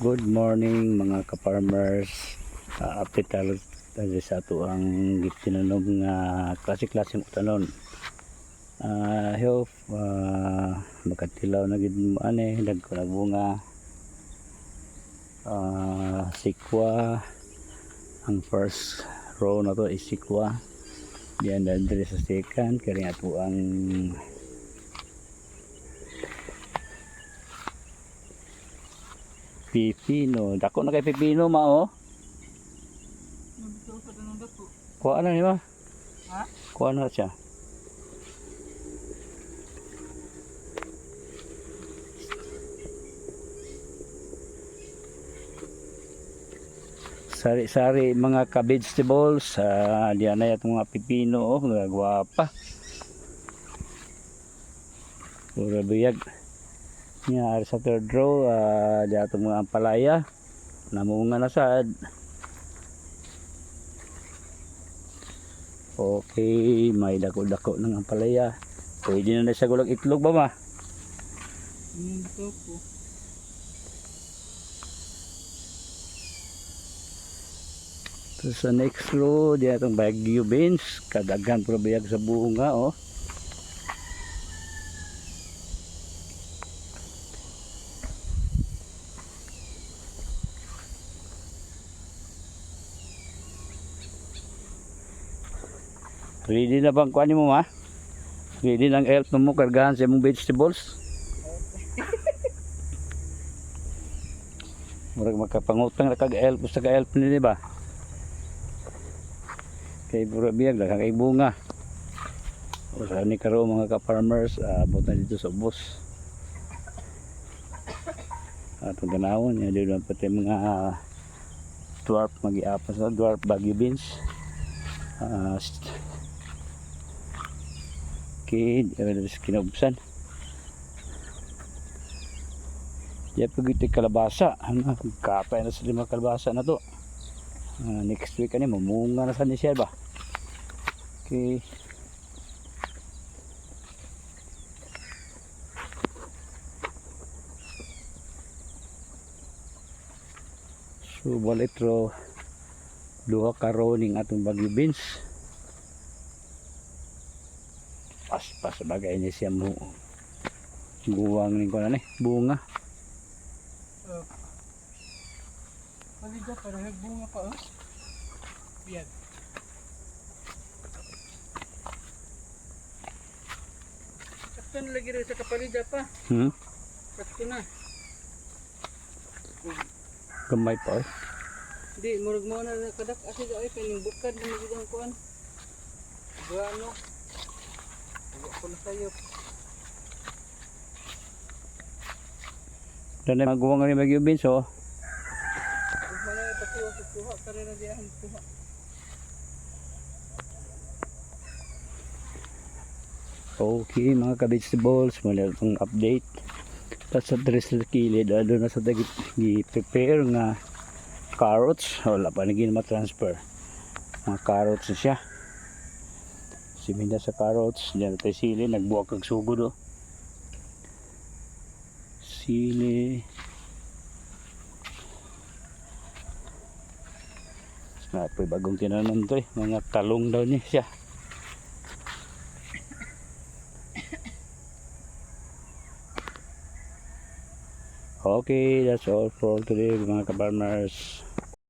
Good morning mga ka-farmers. Update tayo sa ato ang gitinanom nga klase-klaseng utanon. I hope magkatilaw na gid mo ani dagko na bunga. Sikwa ang first row na to is sikwa. Diyan dali sa second kaya ato ang pipino. Dako na kay pipino mao. Kuha na niyo. Ha? Kuha na siya. Sari-sari mga ka-vegetables. Diyan na itong mga pipino. Oh, gwapa. Pura biyag. Yan, sa third row, diyan itong mga ampalaya. Namunga na sad. Okay, may dako-dako ng ampalaya. Pwede na sa gulag itlog ba ma? Ito po. So, sa next row, diyan itong Baguio beans. Kadaghan pura biyag sa bunga, oh. Ready na bang kuhanin mo ma? Ready ng help mo kargahan sa mong vegetables? Murag makapangutang na kag-help sa ka-help nila ba? Kay pura biyag lang kay bunga. O sa ni karo mga ka-farmers, abot na dito sa ubos. Atong ganawon ya dito pati mga dwarf magiapas sa dwarf Baguio beans. Okay, kinubsan. Diyan pagiti kalabasa. Kapay na sa 5 kalabasa na to. Next week ani mamunga na sa ni siya ba. Okay. So balik ro duha ka row ning atong Baguio beans. Pas bagay niya siya mo buwang ning kuno ni bunga. Palida para nagbunga pa oh. Yan. Sakto na lagi rin sa kapalida pa. Sakto na. Gamay pa eh. Hindi, murag mo na kadak asi ay kaning bukad na magiging kuan. Buano. Ako na sayo. Doon na magawang rin Baguio beans oh. Malay patuwa sa tuha ka rin na diyan tuha. Okay mga ka-vegetables, mula itong update. Tapos sa dress sa kilid, doon na sa dagit i-prepare nga carrots. Wala pa naging matransfer. Mga carrots na siya. Siminda sa carrots. Diyan natin sili, nagbuwag kag sugod oh. Sili. Napoy bagong tinanom to eh. Mga talong daw niya siya. Okay, that's all for today mga ka-farmers.